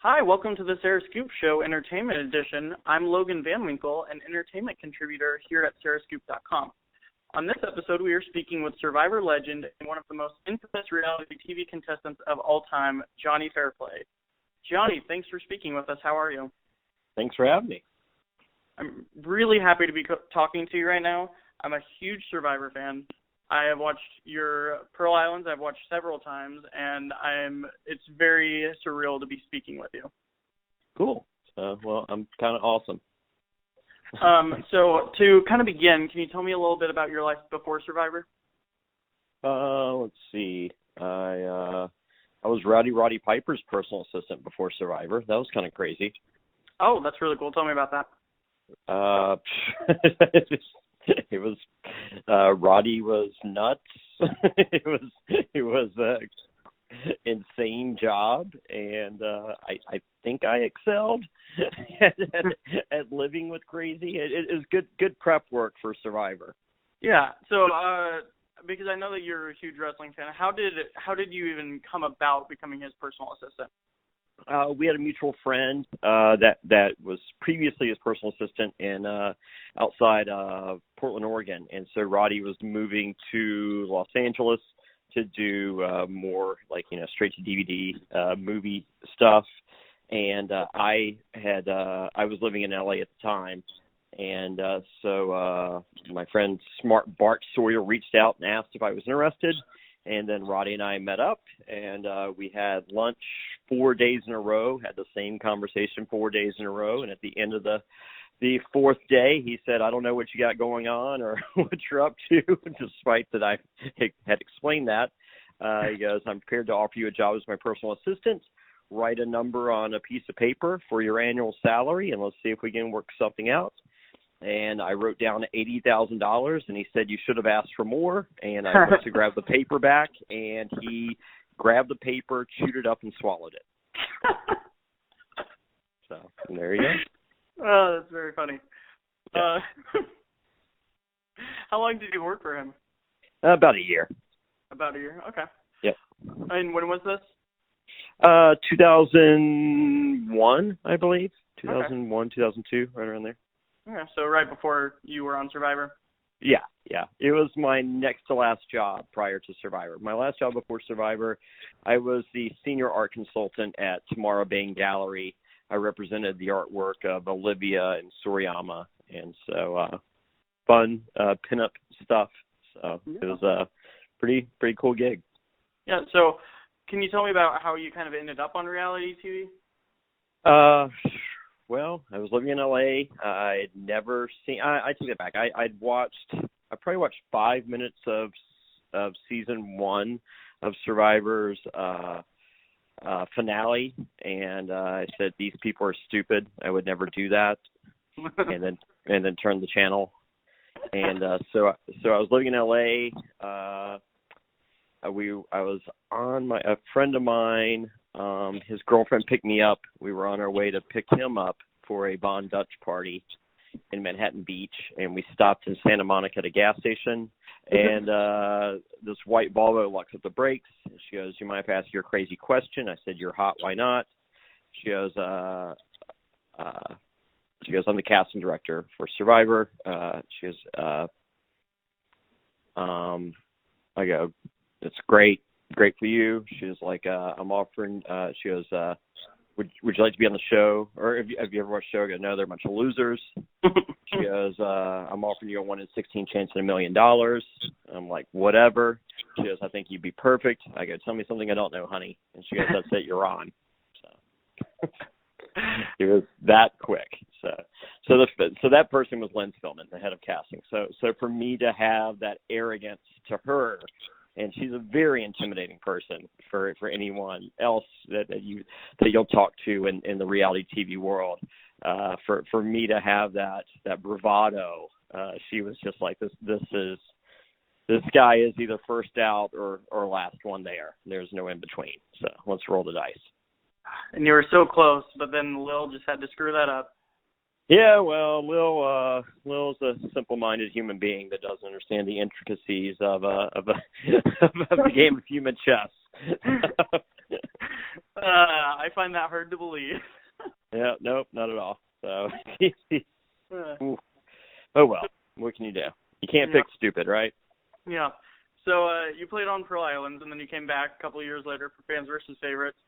Hi, welcome to the Sarah Scoop Show Entertainment Edition. I'm Logan Van Winkle, an entertainment contributor here at sarahscoop.com. On this episode, we are speaking with Survivor legend and one of the most infamous reality TV contestants of all time, Jonny Fairplay. Jonny, thanks for speaking with us. How are you? Thanks for having me. I'm really happy to be talking to you right now. I'm a huge Survivor fan. I have watched your Pearl Islands. I've watched several times, and it's very surreal to be speaking with you. Cool. Well, I'm kind of awesome. So to kind of begin, can you tell me a little bit about your life before Survivor? Let's see. I was Roddy Piper's personal assistant before Survivor. That was kind of crazy. Oh, that's really cool. Tell me about that. It was Roddy was nuts. it was insane job, and I think I excelled at living with crazy. It was good prep work for Survivor. Yeah. So because I know that you're a huge wrestling fan, how did you even come about becoming his personal assistant? We had a mutual friend that was previously his personal assistant in outside Portland, Oregon, and so Roddy was moving to Los Angeles to do more straight to DVD movie stuff, and I was living in LA at the time, and so my friend Smart Bart Sawyer reached out and asked if I was interested. And then Roddy and I met up, and we had lunch 4 days in a row, had the same conversation 4 days in a row. And at the end of the fourth day, he said, I don't know what you got going on or what you're up to, despite that I had explained that. He goes, I'm prepared to offer you a job as my personal assistant. Write a number on a piece of paper for your annual salary, and let's see if we can work something out. And I wrote down $80,000, and he said, you should have asked for more. And I went to grab the paper back, and he grabbed the paper, chewed it up, and swallowed it. So there you go. Oh, that's very funny. Yeah. How long did you work for him? About a year. About a year, okay. Yep. And when was this? 2001, I believe. 2001, 2002, right around there. Yeah, so right before you were on Survivor? Yeah. It was my next to last job prior to Survivor. My last job before Survivor, I was the senior art consultant at Tamara Bain Gallery. I represented the artwork of Olivia and Soriyama, and so fun pinup stuff. So It was a pretty cool gig. Yeah, so can you tell me about how you kind of ended up on reality TV? Well, I was living in LA. I'd never seen. I take that back. I probably watched 5 minutes of season 1 of Survivor's finale, and I said these people are stupid. I would never do that, and then turned the channel. And so I was living in LA. I was on a friend of mine. His girlfriend picked me up. We were on our way to pick him up for a Von Dutch party in Manhattan Beach, and we stopped in Santa Monica at a gas station, and this white Volvo locks up the brakes. She goes, you mind if I ask you a crazy question? I said, you're hot, why not? She goes, I'm the casting director for Survivor. She goes, I go, it's great for you. She was like, I'm offering, she goes, would you like to be on the show? Or have you ever watched the show? I go, no, they're a bunch of losers. She goes, I'm offering you a 1 in 16 chance at $1 million. I'm like, whatever. She goes, I think you'd be perfect. I go, tell me something I don't know, honey. And she goes, that's it, you're on. So it was that quick. So that person was Lynn Spillman, the head of casting. So for me to have that arrogance to her, and she's a very intimidating person for anyone else that you'll talk to in the reality TV world. For me to have that bravado, she was just like, this guy is either first out or last one there. There's no in between. So let's roll the dice. And you were so close, but then Lil just had to screw that up. Yeah, well, Lil's a simple-minded human being that doesn't understand the intricacies of a game of human chess. I find that hard to believe. Yeah, nope, not at all. So, oh well, what can you do? You can't fix stupid, right? Yeah. So you played on Pearl Islands, and then you came back a couple of years later for Fans versus Favorites.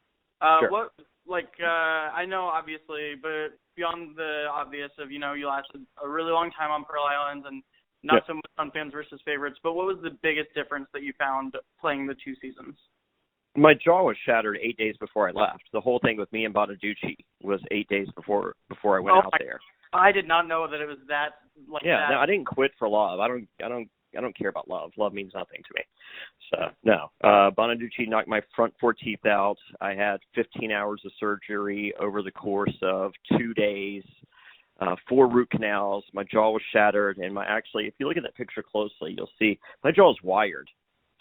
Sure. What, I know obviously, but beyond the obvious of, you lasted a really long time on Pearl Islands and not so much on Fans versus Favorites, but what was the biggest difference that you found playing the 2 seasons? My jaw was shattered 8 days before I left. The whole thing with me and Bonaducci was 8 days before I went out there. I did not know that it was that that. No, I didn't quit for love. I don't care about love. Love means nothing to me. So no. Bonaducci knocked my front 4 teeth out. I had 15 hours of surgery over the course of 2 days. 4 root canals. My jaw was shattered, and if you look at that picture closely, you'll see my jaw is wired.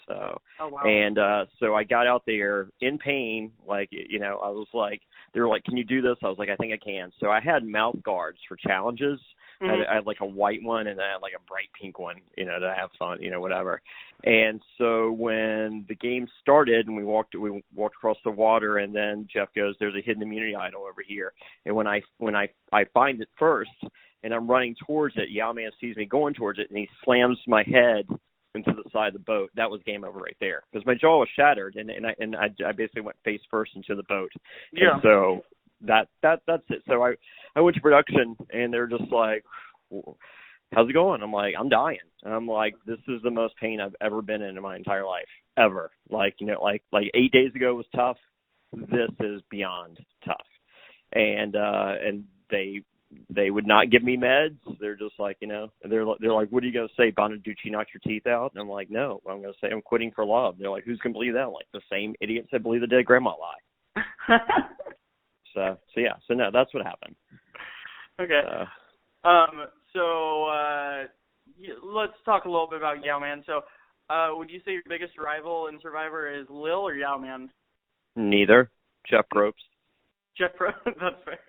So, and so I got out there in pain, I was like, they were like, can you do this? I was like, I think I can. So I had mouth guards for challenges. I had like a white one, and I had like a bright pink one, to have fun, whatever. And so when the game started and we walked across the water, and then Jeff goes, there's a hidden immunity idol over here. And when I find it first and I'm running towards it, Yao-Man sees me going towards it, and he slams my head into the side of the boat. That was game over right there, because my jaw was shattered, and I basically went face first into the boat. Yeah. And so that's it. So I went to production, and they're just like, how's it going? I'm like, I'm dying. And I'm like, this is the most pain I've ever been in my entire life, ever. Like 8 days ago was tough. This is beyond tough. And they would not give me meds. They're just like, they're like, what are you going to say? Bonaducci knocked your teeth out? And I'm like, no, I'm going to say I'm quitting for love. They're like, who's going to believe that? I'm like, the same idiots that believe the dead grandma lie. So no, that's what happened. Okay. Let's talk a little bit about Yao-Man. So, would you say your biggest rival in Survivor is Lil or Yao-Man? Neither. Jeff Probst. Jeff Probst, that's fair.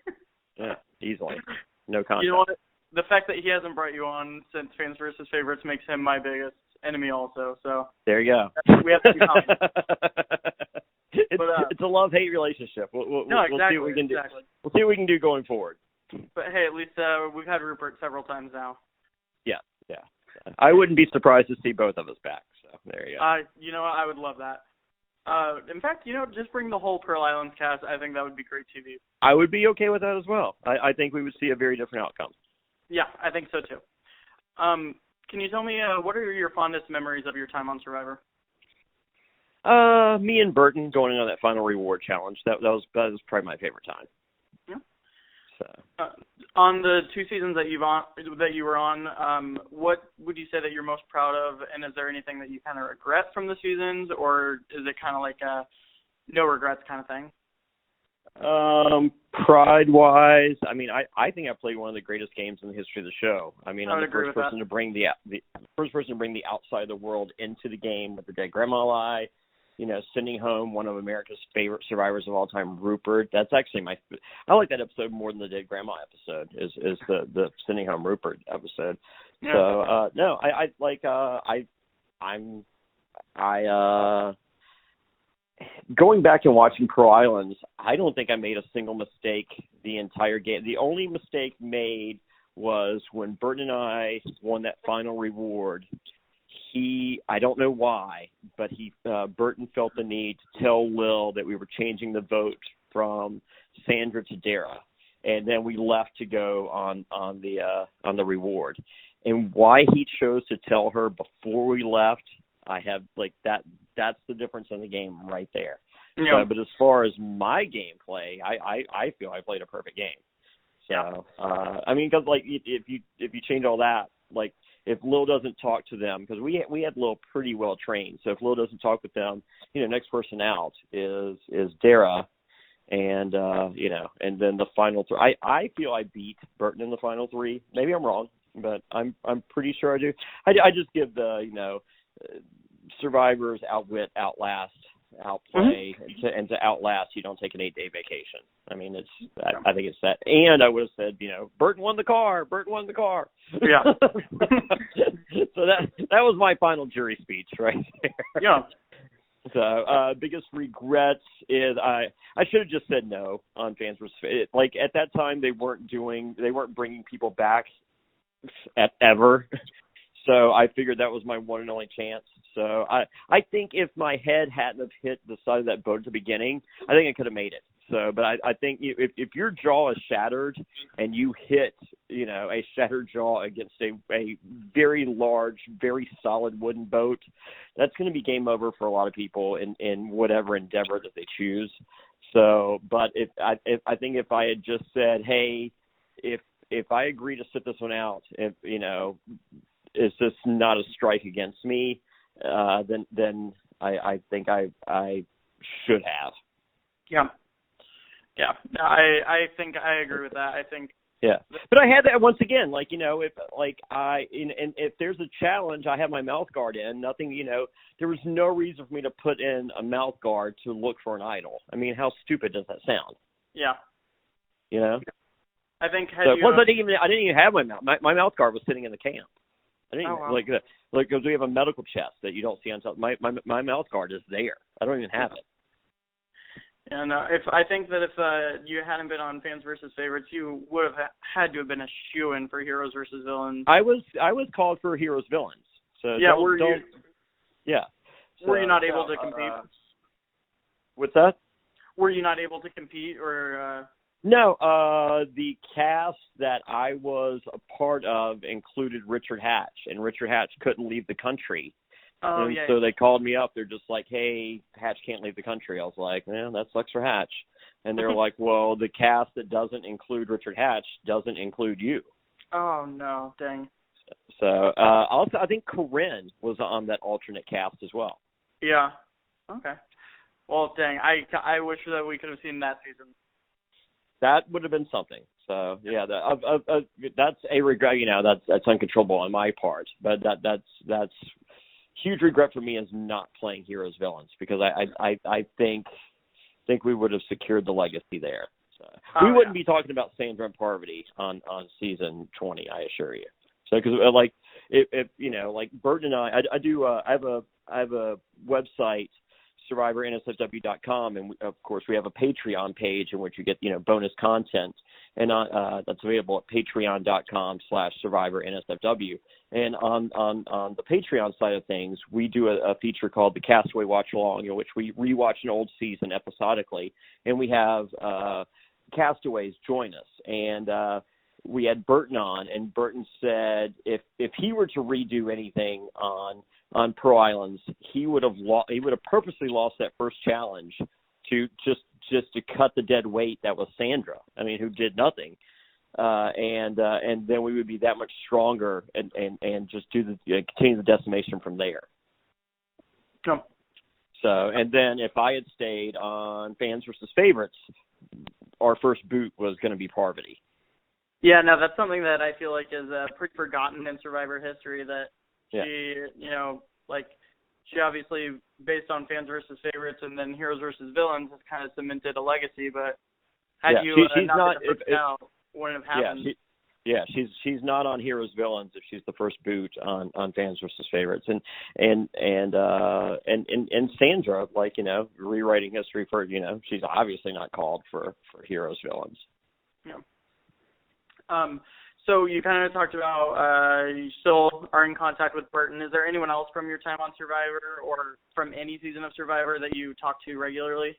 Yeah, easily. No contest. You know what? The fact that he hasn't brought you on since Fans versus Favorites makes him my biggest enemy also. So there you go. We have to be common. It's a love-hate relationship. We'll see what we can do. We'll see what we can do going forward. But hey, at least we've had Rupert several times now. Yeah. I wouldn't be surprised to see both of us back. So there you go. You know what? I would love that. In fact, just bring the whole Pearl Islands cast. I think that would be great TV. I would be okay with that as well. I think we would see a very different outcome. Yeah, I think so too. Can you tell me what are your fondest memories of your time on Survivor? Me and Burton going on that final reward challenge. That was probably my favorite time. Yeah. So. On the 2 seasons that you were on, what would you say that you're most proud of, and is there anything that you kind of regret from the seasons, or is it kind of like a no regrets kind of thing? Pride-wise, I think I played one of the greatest games in the history of the show. I'm the first person to bring the outside of the world into the game with the dead grandma lie. Sending home one of America's favorite survivors of all time, Rupert. That's actually I like that episode more than the dead grandma episode. Is the sending home Rupert episode. Yeah. So going back and watching Pearl Islands, I don't think I made a single mistake the entire game. The only mistake made was when Burton and I won that final reward. I don't know why, but Burton felt the need to tell Lil that we were changing the vote from Sandra to Dara, and then we left to go on the reward. And why he chose to tell her before we left, that's the difference in the game right there. Yeah. But as far as my gameplay, I feel I played a perfect game. So because if you change all that, if Lil doesn't talk to them, because we had Lil pretty well trained. So if Lil doesn't talk with them, next person out is Dara, and and then the final 3. I feel I beat Burton in the final 3. Maybe I'm wrong, but I'm pretty sure I do. I just give the survivors outwit, outlast, outplay, and to outlast, you don't take an 8-day vacation. I think it's that. And I would have said, Burton won the car. Burton won the car. Yeah. So that was my final jury speech right there. Yeah. So biggest regrets is I should have just said no on Fans vs. Favorites. Like at that time they weren't bringing people back ever. So I figured that was my one and only chance. So I think if my head hadn't have hit the side of that boat at the beginning, I think I could have made it. So, but I think if your jaw is shattered and you hit, a shattered jaw against a very large, very solid wooden boat, that's going to be game over for a lot of people in whatever endeavor that they choose. So, but I think if I had just said, hey, if I agree to sit this one out, it's just not a strike against me, then I think I should have. Yeah. Yeah, I think I agree with that. I think. Yeah, but I had that once again. If there's a challenge, I have my mouth guard in. Nothing, there was no reason for me to put in a mouth guard to look for an idol. I mean, how stupid does that sound? Yeah. I think. I didn't even have my mouth. My mouth guard was sitting in the camp. I didn't because we have a medical chest that you don't see on top. My mouth guard is there. I don't even have it. And if you hadn't been on Fans vs. Favorites, you would have had to have been a shoo-in for Heroes vs. Villains. I was called for Heroes Villains. So yeah, were you not able to compete? What's that? Were you not able to compete or? No, the cast that I was a part of included Richard Hatch, and Richard Hatch couldn't leave the country. Oh, and so they called me up. They're just like, hey, Hatch can't leave the country. I was like, that sucks for Hatch. And they're like, well, the cast that doesn't include Richard Hatch doesn't include you. Oh, no, dang. So also, I think Corinne was on that alternate cast as well. Yeah. Okay. Well, dang, I wish that we could have seen that season. That would have been something. So yeah, that's a regret. That's uncontrollable on my part. But that's huge regret for me is not playing Heroes Villains, because I think we would have secured the legacy there. So we wouldn't be talking about Sandra and Parvati on season 20, I assure you. So because if Burton and I have a website, SurvivorNSFW.com, and of course we have a Patreon page in which you get bonus content, and that's available at patreon.com/SurvivorNSFW. And on the Patreon side of things, we do a feature called the Castaway Watch Along, in which we rewatch an old season episodically, and we have Castaways join us. And we had Burton on, and Burton said if he were to redo anything on Pearl Islands, he would have purposely lost that first challenge to just to cut the dead weight that was Sandra. I mean, who did nothing, and then we would be that much stronger and just continue the decimation from there. Oh. So, and then if I had stayed on Fans vs. Favorites, our first boot was going to be Parvati. Yeah, no, that's something that I feel like is pretty forgotten in Survivor history, that she, she obviously, based on Fans vs. Favorites and then Heroes vs. Villains, has kind of cemented a legacy, but had she's not been the first out, wouldn't have happened. She's not on Heroes Villains if she's the first boot on Fans vs. Favorites, and Sandra, rewriting history for she's obviously not called for Heroes Villains. Yeah. So you kind of talked about you still are in contact with Burton. Is there anyone else from your time on Survivor or from any season of Survivor that you talk to regularly?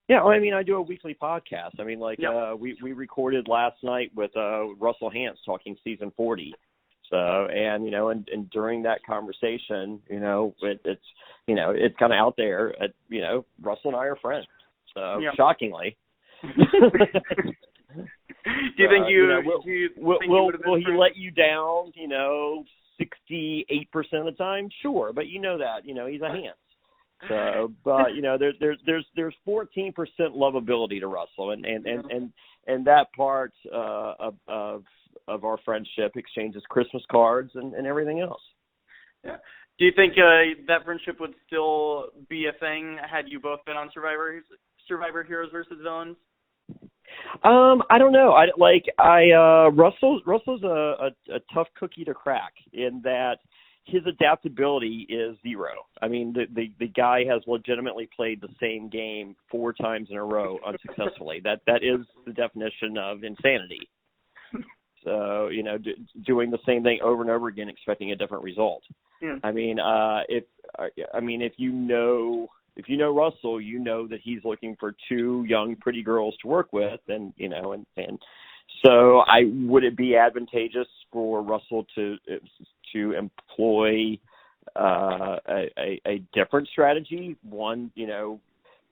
Yeah, I mean, I do a weekly podcast. I mean, we recorded last night with Russell Hantz talking season 40. So, and during that conversation, it's kind of out there. Russell and I are friends. So, shockingly. Do you think will he let you down? 68% of the time, sure, but he's a Hantz. So, but there's 14% lovability to Russell, and that part of our friendship exchanges Christmas cards and everything else. Yeah. Do you think that friendship would still be a thing had you both been on Survivor Heroes versus Villains? I don't know. Russell's a tough cookie to crack, in that his adaptability is zero. I mean, the guy has legitimately played the same game 4 times in a row unsuccessfully. That is the definition of insanity. So, doing the same thing over and over again, expecting a different result. Yeah. I mean, if you know Russell, you know that he's looking for 2 young, pretty girls to work with, and so would it be advantageous for Russell to employ a different strategy, one,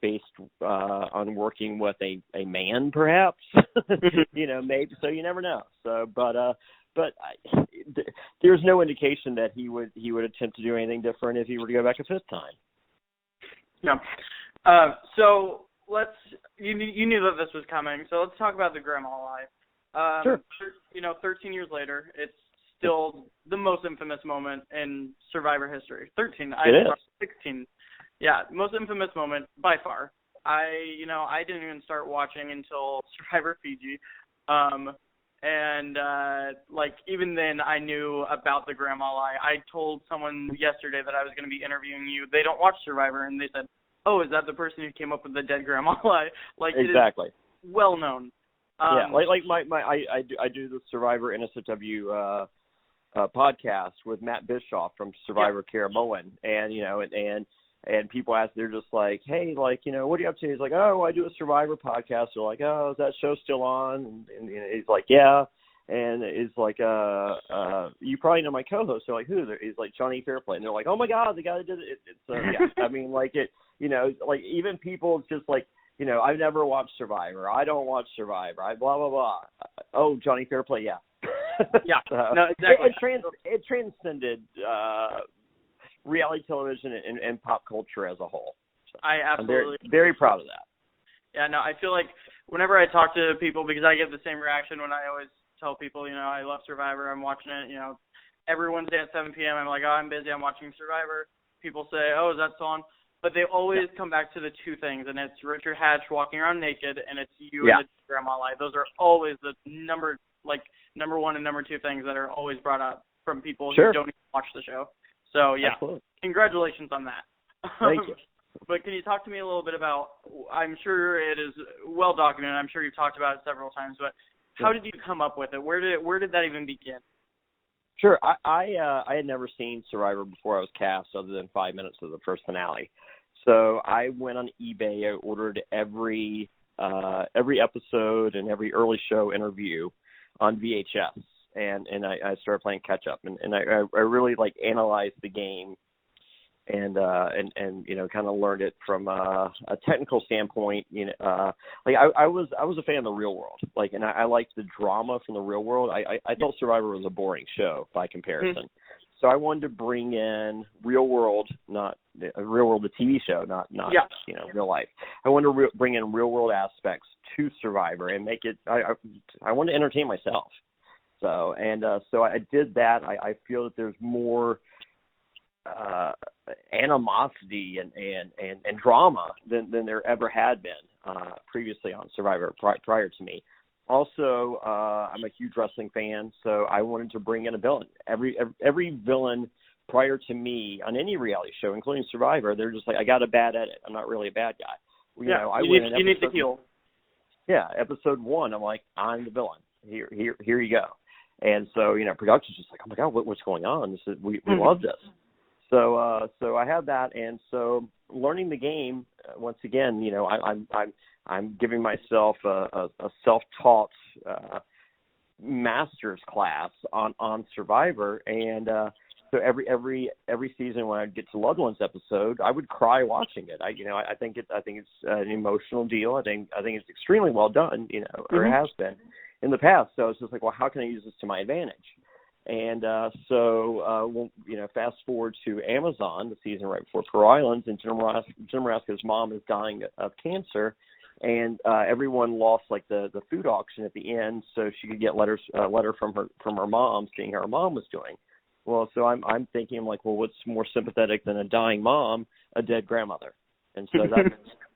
based on working with a man, perhaps? Maybe. So you never know. So, but there's no indication that he would attempt to do anything different if he were to go back a 5th time. Yeah. So you knew that this was coming. So let's talk about the grandma lie. Sure. 13 years later, it's still the most infamous moment in Survivor history. 13. It is. 16. Yeah, most infamous moment by far. I didn't even start watching until Survivor Fiji. Even then I knew about the grandma lie. I told someone yesterday that I was going to be interviewing you. They don't watch Survivor, and they said, "Oh, is that the person who came up with the dead grandma lie?" Exactly. It is well known. I do the Survivor NSFW podcast with Matt Bischoff from Survivor Caramoan, and people ask, they're just like, "Hey, what are you up to?" He's like, "Oh, I do a Survivor podcast." They're like, "Oh, is that show still on?" And he's like, "Yeah." And it's like, "You probably know my co-host." They're like, "Who?" He's like, "Jonny Fairplay." And they're like, "Oh my God, the guy that did it." Yeah. I mean, even people just like, I've never watched Survivor. I don't watch Survivor. Blah blah blah. Oh, Jonny Fairplay, yeah. Yeah. No, exactly. It transcended reality television and pop culture as a whole. So I absolutely I'm very proud of that. Yeah, no, I feel like whenever I talk to people, because I get the same reaction when I always tell people, I love Survivor, I'm watching it, every Wednesday at 7 p.m. I'm like, "Oh, I'm busy, I'm watching Survivor." People say, "Oh, is that so on?" But they always come back to the 2 things, and it's Richard Hatch walking around naked, and it's you and the grandma lie. Those are always the number 1 and number 2 things that are always brought up from people who don't even watch the show. So, yeah, Absolutely. Congratulations on that. Thank you. But can you talk to me a little bit about, I'm sure it is well documented, I'm sure you've talked about it several times, but how did you come up with it? Where did that even begin? Sure. I had never seen Survivor before I was cast, other than 5 minutes of the first finale. So I went on eBay. I ordered every episode and every early show interview on VHS, and I started playing catch up, and I really analyzed the game, and kind of learned it from a technical standpoint. I was a fan of the Real World, and I liked the drama from the Real World. I thought Survivor was a boring show by comparison. So I wanted to bring in Real World, not Real World, the TV show, not real life. I wanted to bring in real world aspects to Survivor and make it. I wanted to entertain myself. So I did that. I feel that there's more animosity and drama than there ever had been previously on Survivor prior to me. Also, I'm a huge wrestling fan, so I wanted to bring in a villain. Every villain prior to me on any reality show, including Survivor, they're just like, "I got a bad edit. I'm not really a bad guy." You need to heal. Yeah, episode 1, I'm like, "I'm the villain. Here you go." And so, production's just like, "Oh my God, what's going on? We love this." So I had that, and so learning the game once again, I'm giving myself a self-taught master's class on Survivor, and so every season when I'd get to Loved Ones episode, I would cry watching it. I think it's an emotional deal. I think it's extremely well done, or it has been in the past. So it's just like, well, how can I use this to my advantage? And fast forward to Amazon, the season right before Pearl Islands, and Jim Raska's mom is dying of cancer, and everyone lost the food auction at the end, so she could get a letter from her mom saying how her mom was doing. Well, so I'm thinking well, what's more sympathetic than a dying mom? A dead grandmother. And so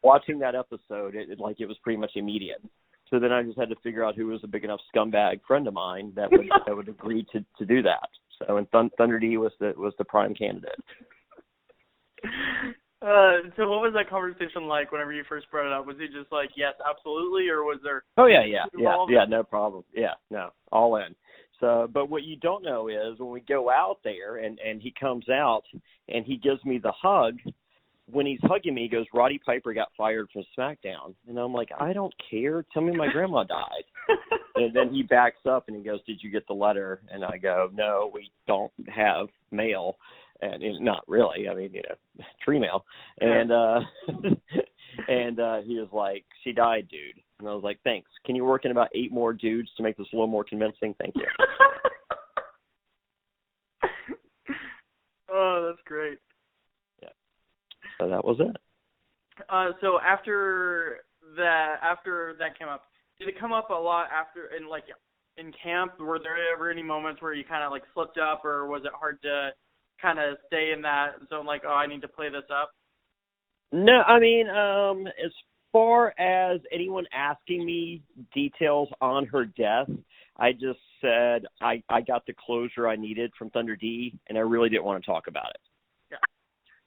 watching that episode, it was pretty much immediate. So then I just had to figure out who was a big enough scumbag friend of mine that would agree to do that. So, and Thunder D was the prime candidate. So what was that conversation like whenever you first brought it up? Was he just like, yes, absolutely, or was there? Oh yeah, no problem. Yeah, no, all in. So, but what you don't know is when we go out there and he comes out and he gives me the hug. When he's hugging me, he goes, Roddy Piper got fired from SmackDown. And I'm like, I don't care. Tell me my grandma died. And then he backs up and he goes, did you get the letter? And I go, no, we don't have mail. And not really. I mean, tree mail. And he was like, she died, dude. And I was like, thanks. Can you work in about 8 more dudes to make this a little more convincing? Thank you. Oh, that's great. So that was it. So after that came up, did it come up a lot after in camp? Were there ever any moments where you kind of like slipped up, or was it hard to kind of stay in that zone? Like, oh, I need to play this up. No, I mean, as far as anyone asking me details on her death, I just said I got the closure I needed from Thunder D, and I really didn't want to talk about it.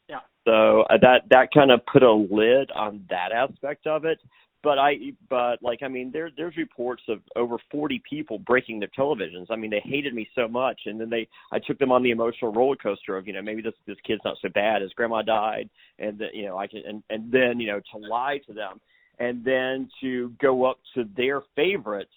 Yeah. So that kind of put a lid on that aspect of it. But there's reports of over 40 people breaking their televisions. I mean, they hated me so much, and then I took them on the emotional roller coaster of maybe this kid's not so bad. His grandma died, and and then to lie to them, and then to go up to their favorites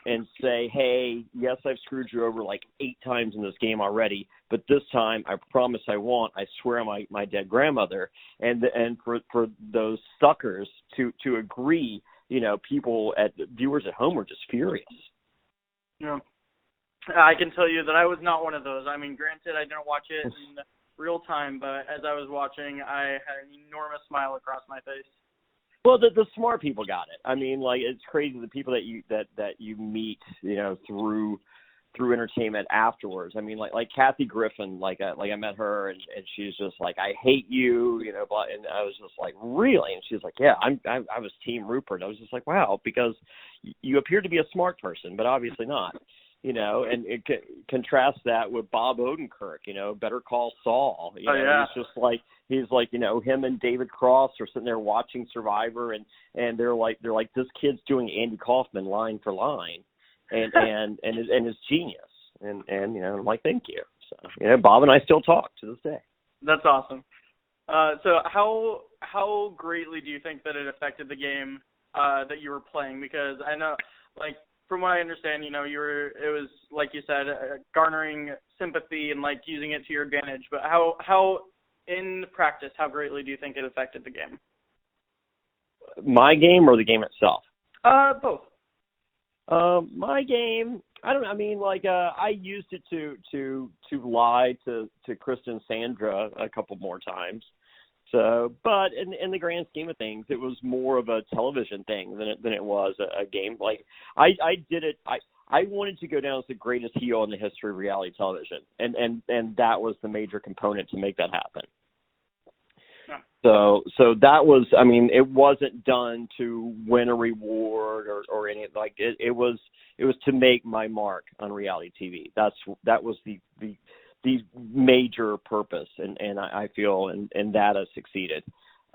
and say, hey, yes, I've screwed you over like 8 times in this game already, but this time I promise I won't. I swear on my dead grandmother. And for those suckers to agree, viewers at home were just furious. Yeah. I can tell you that I was not one of those. I mean, granted, I didn't watch it in real time, but as I was watching, I had an enormous smile across my face. Well, the smart people got it. I mean, like, it's crazy the people that you meet, through entertainment afterwards. I mean, like Kathy Griffin, I met her and she's just like, I hate you, and I was just like, really? And she's like, yeah, I was Team Rupert. I was just like, wow, because you appear to be a smart person, but obviously not. And contrast that with Bob Odenkirk, Better Call Saul. Yeah. He's like, him and David Cross are sitting there watching Survivor, and they're like, this kid's doing Andy Kaufman line for line, and his genius, and I'm like, thank you. So, Bob and I still talk to this day. That's awesome. So how greatly do you think that it affected the game that you were playing? Because I know, like, from what I understand, it was, like you said, garnering sympathy and, like, using it to your advantage. But how in practice, how greatly do you think it affected the game? My game or the game itself? Both. My game, I don't know. I mean, like, I used it to lie to Kristen and Sandra a couple more times. So, but in the grand scheme of things, it was more of a television thing than it was a game. Like, I did it. I wanted to go down as the greatest heel in the history of reality television, and that was the major component to make that happen. Yeah. So that was, I mean, it wasn't done to win a reward or any, like, it was to make my mark on reality TV. That was the major purpose, and I feel and that has succeeded.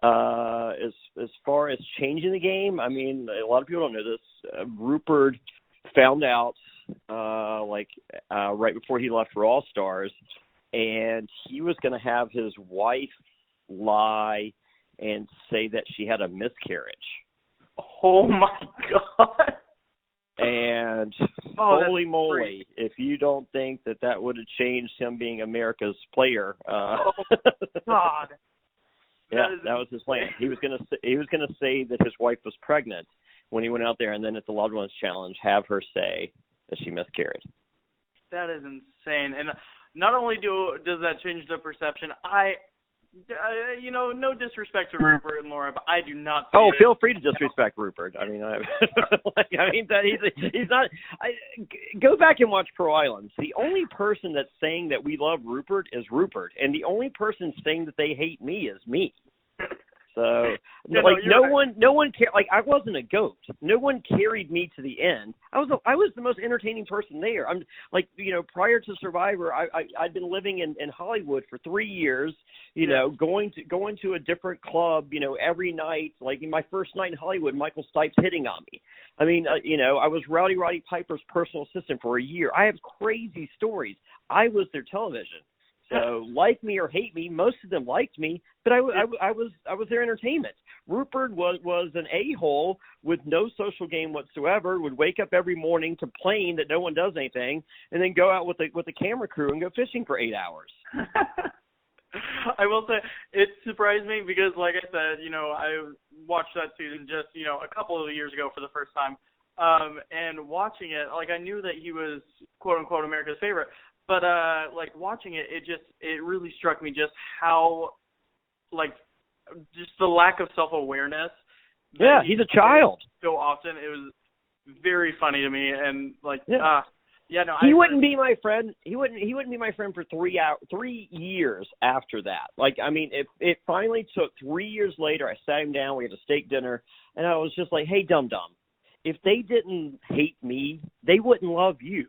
As far as changing the game, I mean, a lot of people don't know this. Rupert found out right before he left for All Stars, and he was going to have his wife lie and say that she had a miscarriage. Oh my God. And holy moly, if you don't think that would have changed him being America's player. Oh, God. Yeah, that was his plan. He was gonna say that his wife was pregnant when he went out there, and then at the Loved Ones Challenge, have her say that she miscarried. That is insane. And not only does that change the perception, no disrespect to Rupert and Laura, but I do not. Feel free to disrespect Rupert. I mean, that he's not. Go back and watch Pro Islands. The only person that's saying that we love Rupert is Rupert, and the only person saying that they hate me is me. So, Yeah, no right. one cared. Like, I wasn't a goat. No one carried me to the end. I was the most entertaining person there. I'm like, prior to Survivor, I'd been living in Hollywood for 3 years. Going to a different club, every night. Like in my first night in Hollywood, Michael Stipe's hitting on me. I mean, I was Roddy Piper's personal assistant for a year. I have crazy stories. I was their television. So, like me or hate me, most of them liked me, but I was their entertainment. Rupert was an a-hole with no social game whatsoever. Would wake up every morning, complain that no one does anything, and then go out with the camera crew and go fishing for 8 hours. I will say it surprised me because, like I said, I watched that season just a couple of years ago for the first time, and watching it, like I knew that he was quote unquote America's favorite. But, like, watching it, it really struck me just how, like, just the lack of self-awareness. Yeah, he's a child. So often, it was very funny to me, and, like, he wouldn't be my friend. He wouldn't be my friend for 3 years after that. Like, I mean, it finally took 3 years later. I sat him down. We had a steak dinner, and I was just like, hey, dum-dum, if they didn't hate me, they wouldn't love you.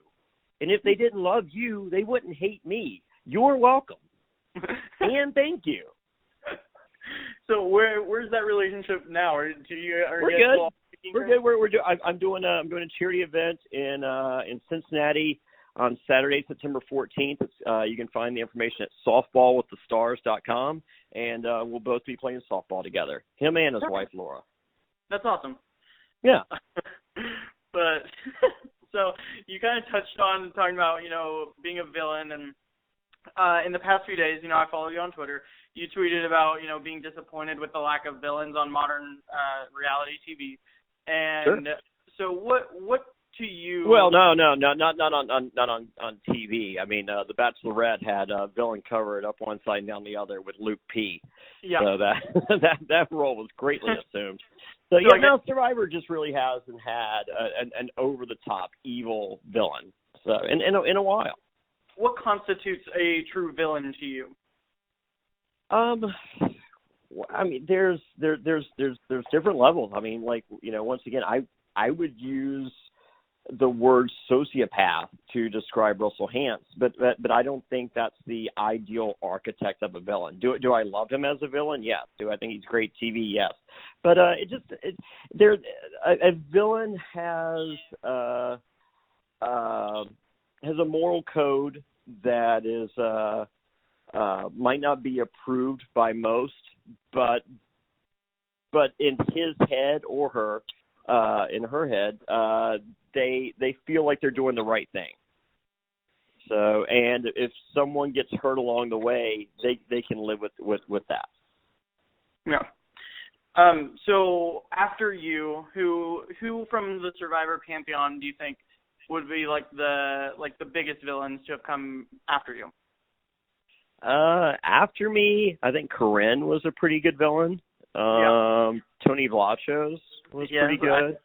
And if they didn't love you, they wouldn't hate me. You're welcome. And thank you. So where's that relationship now? We're good. We're good. I'm doing a charity event in Cincinnati on Saturday, September 14th. You can find the information at softballwiththestars.com, and we'll both be playing softball together. Him and his wife Laura. That's awesome. Yeah. But so you kind of touched on talking about, being a villain, and in the past few days, I follow you on Twitter. You tweeted about, being disappointed with the lack of villains on modern reality TV. And so what to you? Well, no, not on TV. I mean, The Bachelorette had a villain covered up one side and down the other with Luke P. Yeah. So that role was greatly assumed. So Survivor just really hasn't had an over-the-top evil villain. So in a while. What constitutes a true villain to you? I mean, there's different levels. I mean, like, once again, I would use the word sociopath to describe Russell Hantz, but I don't think that's the ideal archetype of a villain. Do I love him as a villain? Yes. Do I think he's great TV? Yes. But a villain has a moral code that is might not be approved by most, but in his head or her head, they feel like they're doing the right thing. So, and if someone gets hurt along the way, they can live with that. Yeah. So after you, who from the Survivor pantheon do you think would be like the biggest villains to have come after you? After me, I think Corinne was a pretty good villain. Tony Vlachos was pretty good.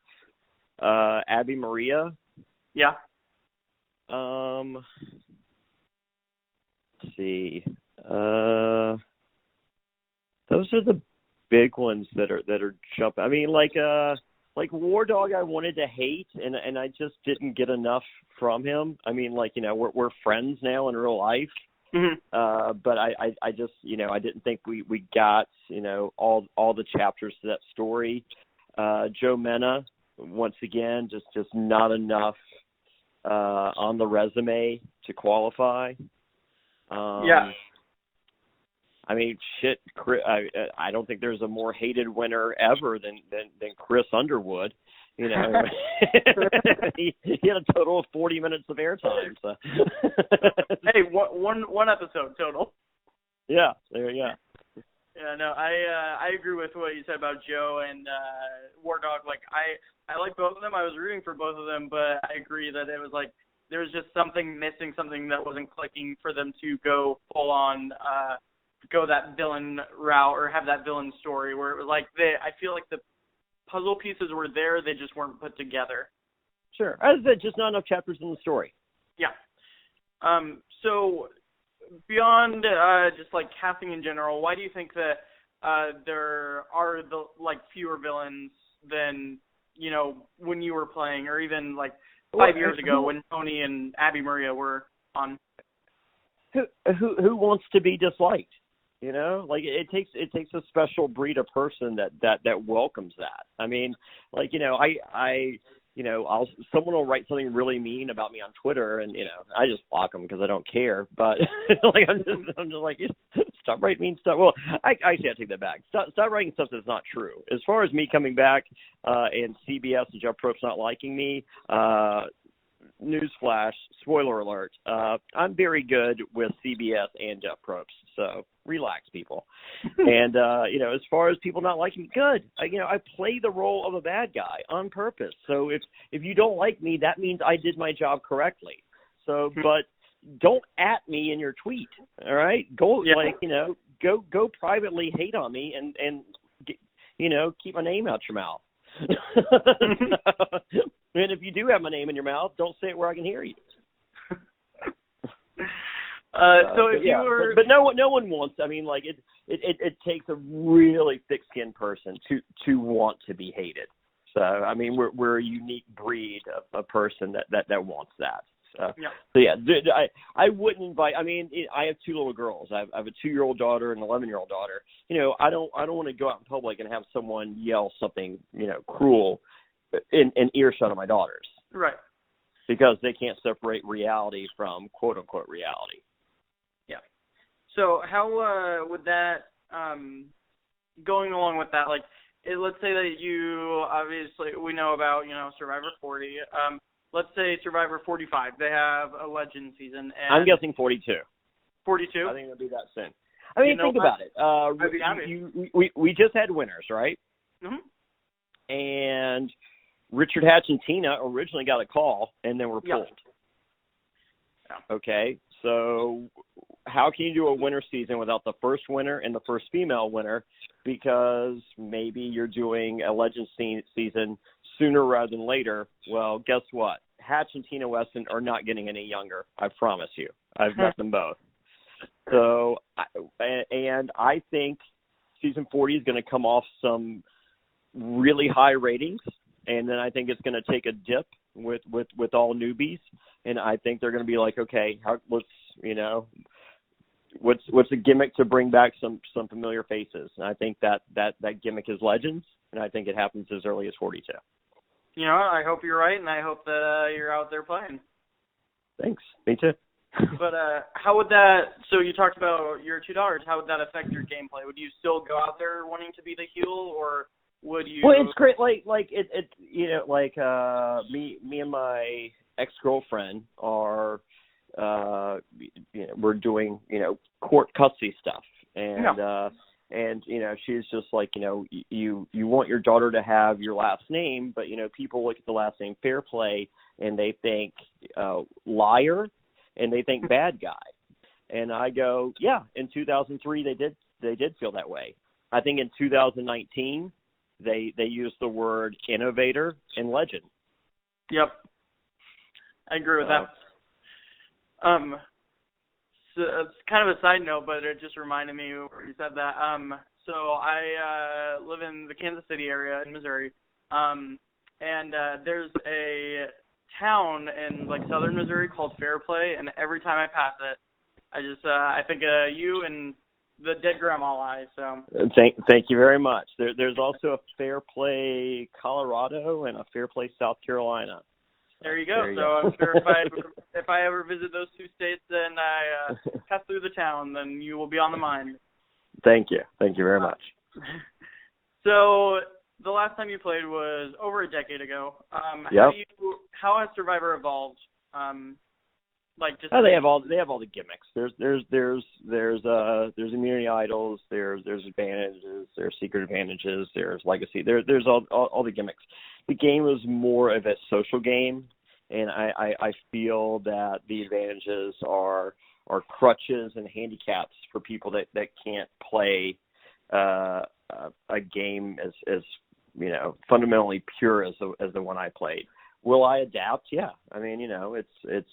Abby Maria. Yeah. Let's see. Those are the big ones that are jumping. I mean, like War Dog, I wanted to hate, and I just didn't get enough from him. I mean, like, we're friends now in real life. Mm-hmm. But I just, I didn't think we got, all the chapters to that story. Joe Mena, once again, just not enough on the resume to qualify. Yeah. I mean, shit. I don't think there's a more hated winner ever than Chris Underwood. He had a total of 40 minutes of airtime. So. Hey, one episode total. Yeah, yeah. Yeah, no, I agree with what you said about Joe and War Dog. Like, I like both of them. I was rooting for both of them, but I agree that it was like there was just something missing, something that wasn't clicking for them to go full on, go that villain route or have that villain story where it was like I feel like the puzzle pieces were there, they just weren't put together. Sure. As I said, just not enough chapters in the story. Yeah. So beyond just like casting in general, why do you think that there are fewer villains than when you were playing, or even 5 years ago when Tony and Abby Maria were on. Who wants to be disliked? It takes a special breed of person that welcomes that. I mean, someone will write something really mean about me on Twitter, and I just block them because I don't care. But I'm just like, stop writing mean stuff. Well, I take that back. Stop writing stuff that's not true. As far as me coming back and CBS and Jeff Probst not liking me, newsflash, spoiler alert, I'm very good with CBS and Jeff Probst. So relax, people. And as far as people not liking me, good. I play the role of a bad guy on purpose. So if you don't like me, that means I did my job correctly. So, but don't at me in your tweet. All right, go go privately hate on me and keep my name out your mouth. And if you do have my name in your mouth, don't say it where I can hear you. But no one wants. I mean, it takes a really thick-skinned person to want to be hated. So I mean, we're a unique breed of person that wants that. I wouldn't invite. I mean, I have two little girls. I have a 2-year-old daughter and an 11-year-old daughter. I don't want to go out in public and have someone yell something cruel in earshot of my daughters. Right. Because they can't separate reality from quote unquote reality. Yeah. So how would that going along with that, let's say that you obviously we know about Survivor 40. Let's say Survivor 45. They have a Legend season. And I'm guessing 42. 42? I think it'll be that soon. I mean, think about it. We just had winners, right? Mm-hmm. And Richard Hatch and Tina originally got a call, and then were pulled. Yeah. Okay, so how can you do a winner season without the first winner and the first female winner? Because maybe you're doing a Legend season sooner rather than later. Well, guess what? Hatch and Tina Weston are not getting any younger. I promise you. I've met them both. So, I think season 40 is going to come off some really high ratings, and then I think it's going to take a dip with all newbies, and I think they're going to be like, okay, what's a gimmick to bring back some familiar faces? And I think that gimmick is Legends, and I think it happens as early as 42. I hope you're right, and I hope that you're out there playing. Thanks. Me too. But how would that? So you talked about your 2 daughters. How would that affect your gameplay? Would you still go out there wanting to be the heel, or would you? Well, it's great. Me and my ex-girlfriend are, we're doing court custody stuff, and she's just like, you want your daughter to have your last name, but people look at the last name Fairplay and they think liar, and they think bad guy. And I go, yeah, in 2003 they did feel that way. I think in 2019 they used the word innovator and legend. Yep. I agree with that. So it's kind of a side note, but it just reminded me where you said that. So I live in the Kansas City area in Missouri, and there's a town in southern Missouri called Fairplay, and every time I pass it, I think of you and the dead grandma lie. So thank you very much. There's also a Fairplay, Colorado, and a Fairplay, South Carolina. There you go. I'm sure if I ever visit those 2 states and I pass through the town, then you will be on the mind. Thank you. Thank you very much. So the last time you played was over a decade ago. Yep. How has Survivor evolved? They have all the gimmicks. There's immunity idols. There's advantages. There's secret advantages. There's legacy. There's all the gimmicks. The game is more of a social game, and I feel that the advantages are crutches and handicaps for people that can't play a game as fundamentally pure as the one I played. Will I adapt? Yeah. I mean, it's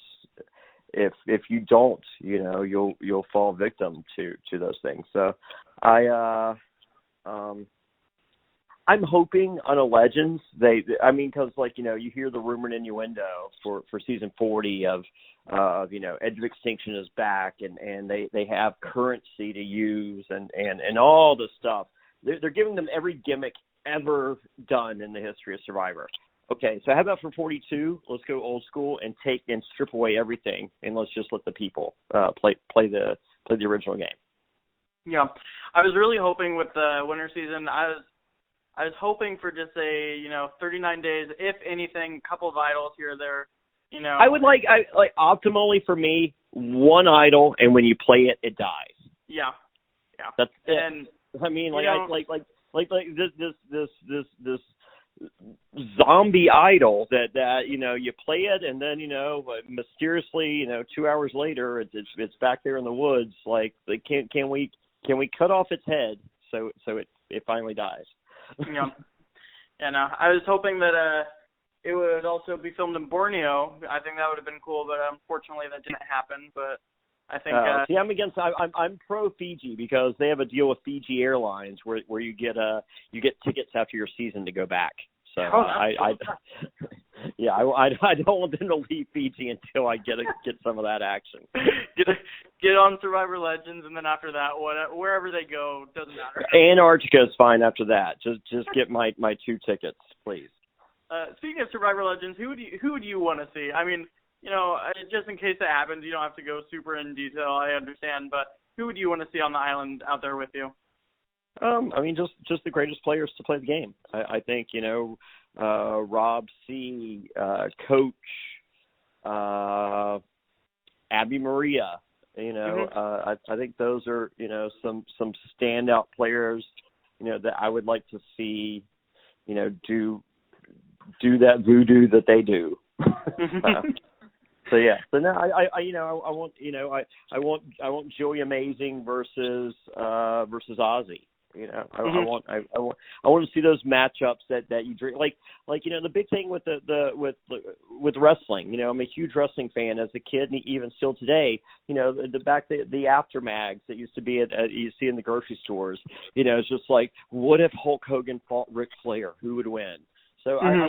if you don't, you'll fall victim to those things. So I I'm hoping on a Legends because you hear the rumor and innuendo for season 40 of Edge of Extinction is back and they have currency to use and all this stuff. They're giving them every gimmick ever done in the history of Survivor. Okay, so how about for 42? Let's go old school and strip away everything, and let's just let the people play the original game. Yeah, I was really hoping with the winter season. I was hoping for just 39 days, if anything, couple of idols here or there. I would like optimally for me, one idol, and when you play it, it dies. Yeah. That's it. And I mean, this zombie idol that you play it and then mysteriously 2 hours later it's back there in the woods. Can we cut off its head so it finally dies? Yeah. And I was hoping that it would also be filmed in Borneo. I think that would have been cool, but unfortunately that didn't happen. But I think I'm pro Fiji because they have a deal with Fiji Airlines where you get tickets after your season to go back. So I don't want them to leave Fiji until I get some of that action. Get on Survivor Legends, and then after that, wherever they go doesn't matter. Antarctica is fine after that. Just get my 2 tickets, please. Speaking of Survivor Legends, who would you want to see? I mean, just in case it happens, you don't have to go super in detail. I understand, but who would you want to see on the island out there with you? Just the greatest players to play the game. I think Rob C, Coach, Abby Maria. I think those are some standout players. That I would like to see. Do that voodoo that they do. So yeah. So no, I want Joey Amazing versus Ozzy. I want to see those matchups that you dream. Like the big thing with with wrestling. I'm a huge wrestling fan as a kid, and even still today. The after mags that used to be you see in the grocery stores. It's just like, what if Hulk Hogan fought Ric Flair? Who would win? So I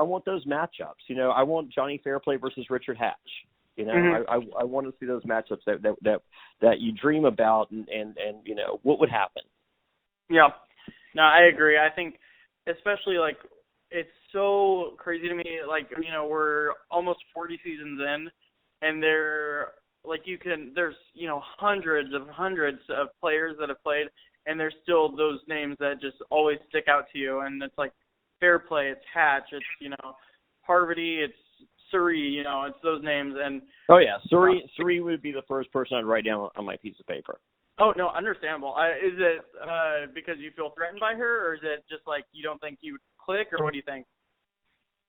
want those matchups. I want Jonny Fairplay versus Richard Hatch. I want to see those matchups that you dream about and what would happen. Yeah, no, I agree. I think especially it's so crazy to me. We're almost 40 seasons in, and there's hundreds of players that have played, and there's still those names that just always stick out to you. And it's like Fairplay, it's Hatch, it's Parvati, it's Suri, it's those names. And oh yeah, Suri would be the first person I'd write down on my piece of paper. Oh, no, understandable. Is it because you feel threatened by her, or is it just you don't think you would click, or what do you think?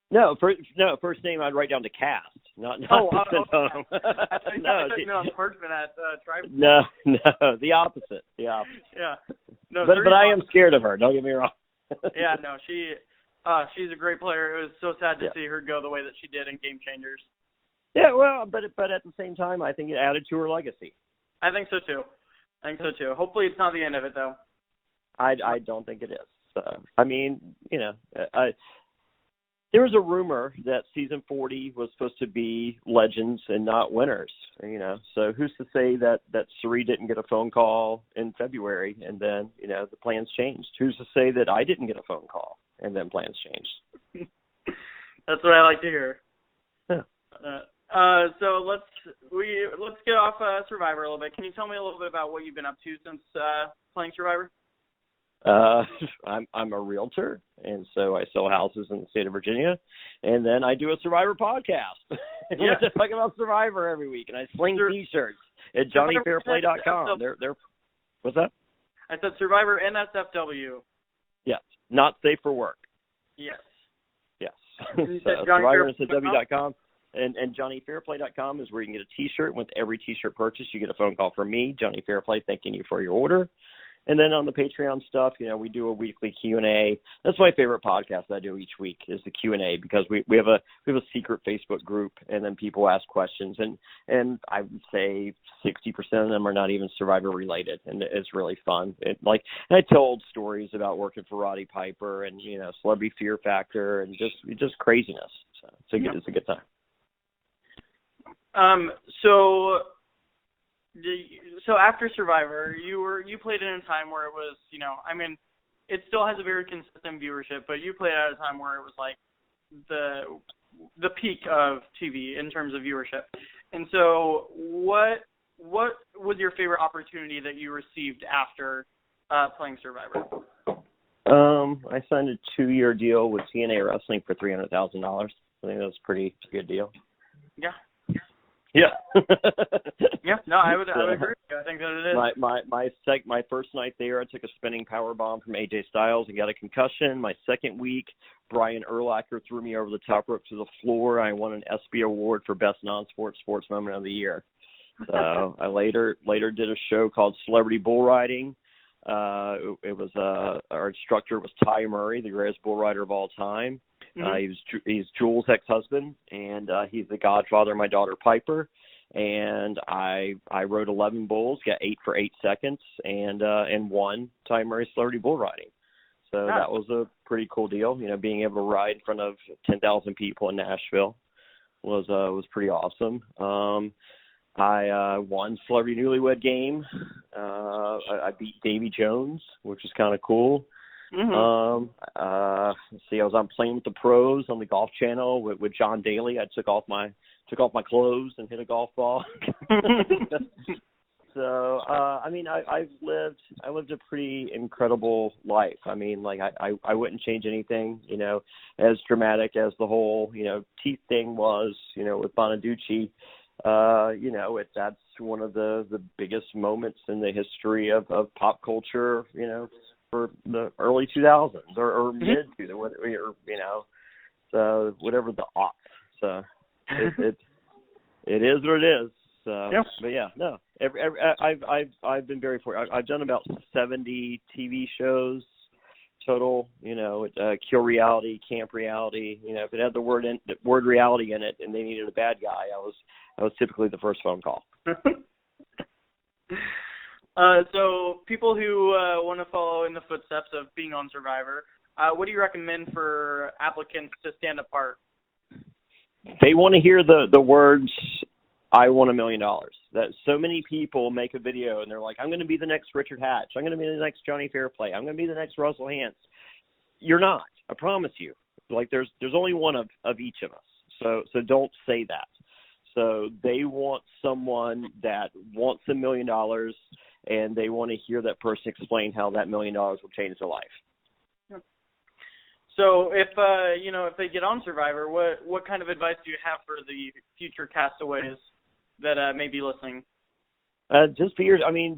No, first name I'd write down to Cast, not. No, Parchment at Tribe. No, the opposite. Yeah. No, but I am scared of her. Don't get me wrong. Yeah, no, she's a great player. It was so sad to see her go the way that she did in Game Changers. Yeah, well, but at the same time, I think it added to her legacy. I think so too. Hopefully it's not the end of it, though. I don't think it is. There was a rumor that season 40 was supposed to be legends and not winners. So who's to say that Suri didn't get a phone call in February and then the plans changed? Who's to say that I didn't get a phone call and then plans changed? That's what I like to hear. Yeah. So let's get off Survivor a little bit. Can you tell me a little bit about what you've been up to since playing Survivor? I'm a realtor, and so I sell houses in the state of Virginia, and then I do a Survivor podcast. Yeah, I talk about Survivor every week, and I sling T-shirts at JonnyFairplay.com. They're what's that? I said Survivor NSFW. Yes, not safe for work. Yes. So SurvivorNSFW.com. And JonnyFairplay.com is where you can get a T-shirt. With every T-shirt purchase, you get a phone call from me, Jonny Fairplay, thanking you for your order. And then on the Patreon stuff, we do a weekly Q&A. That's my favorite podcast I do each week is the Q&A, because we have a secret Facebook group, and then people ask questions, and I would say 60% of them are not even Survivor related, and it's really fun. And I tell old stories about working for Roddy Piper and Celebrity Fear Factor and just craziness. So it's a good time. So after Survivor, you played in a time where it was, it still has a very consistent viewership, but you played at a time where it was like the peak of TV in terms of viewership. And so what was your favorite opportunity that you received after playing Survivor? I signed a 2-year deal with TNA Wrestling for $300,000. I think that was a pretty good deal. Yeah. Yeah. Yeah. No, I would agree. I think that it is. My first night there, I took a spinning power bomb from AJ Styles and got a concussion. My second week, Brian Urlacher threw me over the top rope to the floor. I won an ESPY award for best non-sports moment of the year. So I later did a show called Celebrity Bull Riding. It was our instructor was Ty Murray, the greatest bull rider of all time. He's Jules' ex-husband, and he's the godfather of my daughter Piper. And I rode 11 bulls, got 8 for 8 seconds, and won Ty Murray Celebrity Bull Riding. So that was a pretty cool deal. Being able to ride in front of 10,000 people in Nashville was pretty awesome. I won Celebrity Newlywed Game. I beat Davy Jones, which was kind of cool. Let's see, I was on Playing with the Pros on the Golf Channel with John Daly. I took off my clothes and hit a golf ball. So, I've lived a pretty incredible life. I wouldn't change anything, as dramatic as the whole, teeth thing was, with Bonaducci. That's one of the biggest moments in the history of pop culture, for the early 2000s or mid to so whatever the aughts. So it is what it is. So, yep. But yeah, no. I've been very fortunate. I've done about 70 TV shows total. Kill Reality, Camp Reality. If it had the word reality in it, and they needed a bad guy, I was typically the first phone call. So people who want to follow in the footsteps of being on Survivor, what do you recommend for applicants to stand apart? They want to hear the words, "I want $1 million." That so many people make a video and they're like, "I'm going to be the next Richard Hatch. I'm going to be the next Jonny Fairplay. I'm going to be the next Russell Hantz." You're not. I promise you. There's only one of each of us. So don't say that. So they want someone that wants $1 million, and they want to hear that person explain how that $1 million will change their life. So if they get on Survivor, what kind of advice do you have for the future castaways that may be listening? Just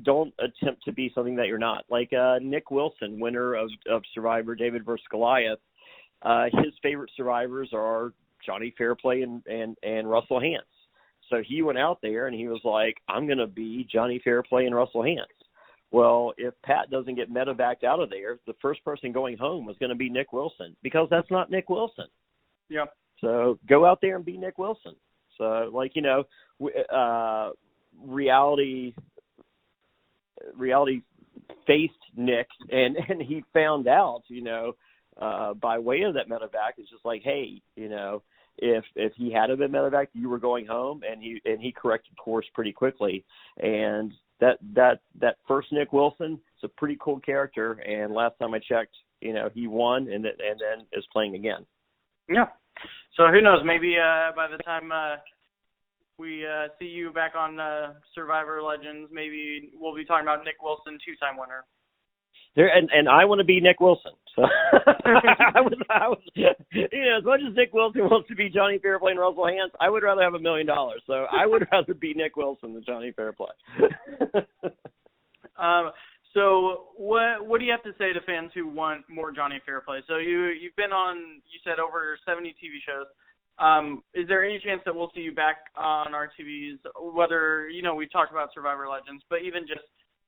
don't attempt to be something that you're not. Like Nick Wilson, winner of Survivor, David vs. Goliath. His favorite survivors are Jonny Fairplay and Russell Hantz. So he went out there and he was like, "I'm going to be Jonny Fairplay and Russell Hantz." Well, if Pat doesn't get medevacked out of there, the first person going home was going to be Nick Wilson, because that's not Nick Wilson. Yeah. So go out there and be Nick Wilson. So, reality faced Nick, and he found out, by way of that medevac, it's just like, hey, if he had been medevac, you were going home, and he corrected course pretty quickly. And that first Nick Wilson is a pretty cool character, and last time I checked, he won and then is playing again. Yeah. So who knows? Maybe by the time we see you back on Survivor Legends, maybe we'll be talking about Nick Wilson, 2-time winner. And I want to be Nick Wilson. So I was, as much as Nick Wilson wants to be Jonny Fairplay and Russell Hantz, I would rather have $1 million. So I would rather be Nick Wilson than Jonny Fairplay. So what do you have to say to fans who want more Jonny Fairplay? So you've been on, you said, over 70 TV shows. Is there any chance that we'll see you back on our TVs? Whether we talked about Survivor Legends, but even just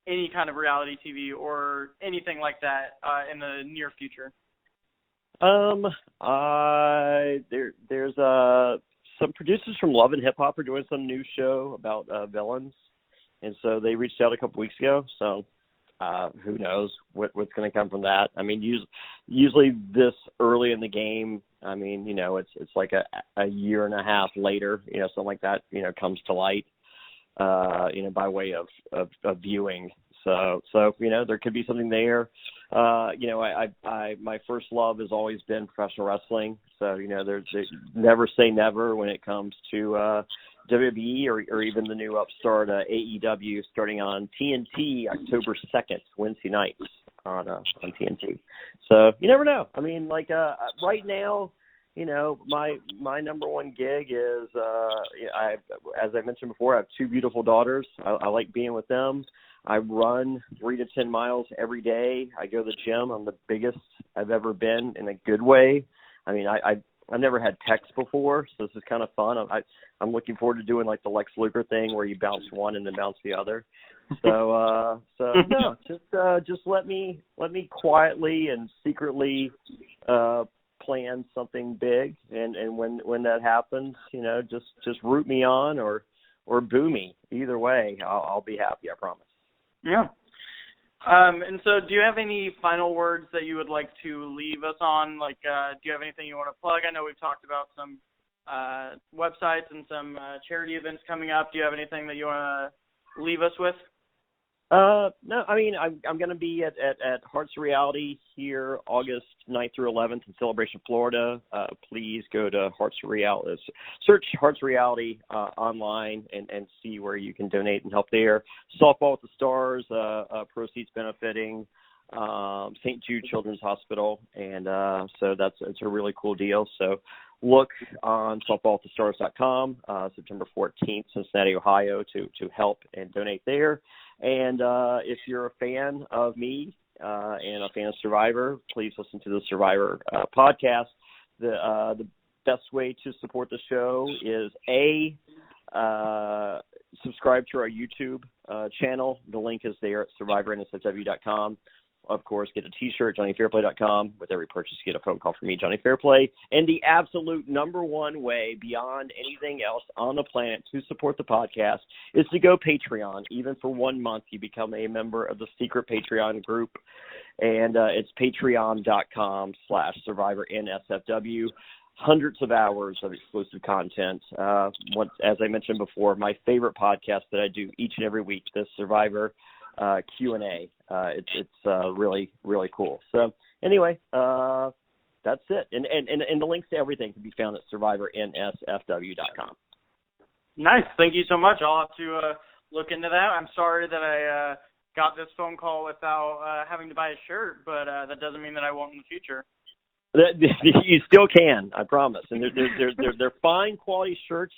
any kind of reality TV or anything like that in the near future? There's some producers from Love and Hip Hop are doing some new show about villains, and so they reached out a couple weeks ago. So who knows what's going to come from that? I mean, usually this early in the game, I mean, it's like a year and a half later, something like that, comes to light, by way of viewing. So there could be something there. My first love has always been professional wrestling. So, there's never say never when it comes to WWE or even the new upstart AEW starting on TNT October 2nd, Wednesday nights on TNT. So you never know. I mean, right now, my number one gig is, as I mentioned before, I have two beautiful daughters. I like being with them. I run 3 to 10 miles every day. I go to the gym. I'm the biggest I've ever been in a good way. I mean, I've never had pecs before, so this is kind of fun. I'm looking forward to doing like the Lex Luger thing where you bounce one and then bounce the other. So no, just let me quietly and secretly plan something big, and when that happens, just root me on or boo me. Either way, I'll be happy. I promise. Yeah. And so do you have any final words that you would like to leave us on? Like, do you have anything you want to plug? I know we've talked about some websites and some charity events coming up. Do you have anything that you want to leave us with? No, I mean, I'm going to be at Hearts of Reality here August 9th through 11th in Celebration, Florida. Please go to Hearts of Reality, search Hearts of Reality online and see where you can donate and help there. Softball with the Stars, proceeds benefiting St. Jude Children's Hospital, and so it's a really cool deal. So look on softballwiththestars.com, September 14th, Cincinnati, Ohio, to help and donate there. And if you're a fan of me and a fan of Survivor, please listen to the Survivor podcast. The best way to support the show is subscribe to our YouTube channel. The link is there at survivornsfw.com. Of course, get a T-shirt, JonnyFairplay.com. With every purchase, you get a phone call from me, Jonny Fairplay. And the absolute number one way beyond anything else on the planet to support the podcast is to go Patreon. Even for 1 month, you become a member of the secret Patreon group. And it's patreon.com/SurvivorNSFW. Hundreds of hours of exclusive content. As I mentioned before, my favorite podcast that I do each and every week, the Survivor Q&A. It's really, really cool. So anyway, that's it. And the links to everything can be found at survivornsfw.com. Nice. Thank you so much. I'll have to look into that. I'm sorry that I got this phone call without having to buy a shirt, but that doesn't mean that I won't in the future. You still can, I promise. And they're fine quality shirts.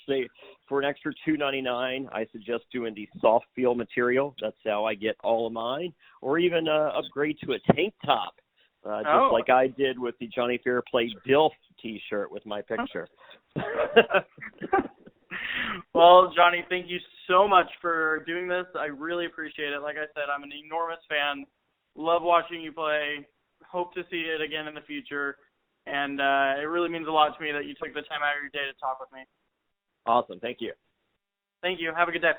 For an extra $2.99, I suggest doing the soft feel material. That's how I get all of mine. Or even upgrade to a tank top, just like I did with the Jonny Fairplay DILF T-shirt with my picture. Well, Jonny, thank you so much for doing this. I really appreciate it. Like I said, I'm an enormous fan. Love watching you play. Hope to see it again in the future. And it really means a lot to me that you took the time out of your day to talk with me. Awesome. Thank you. Thank you. Have a good day.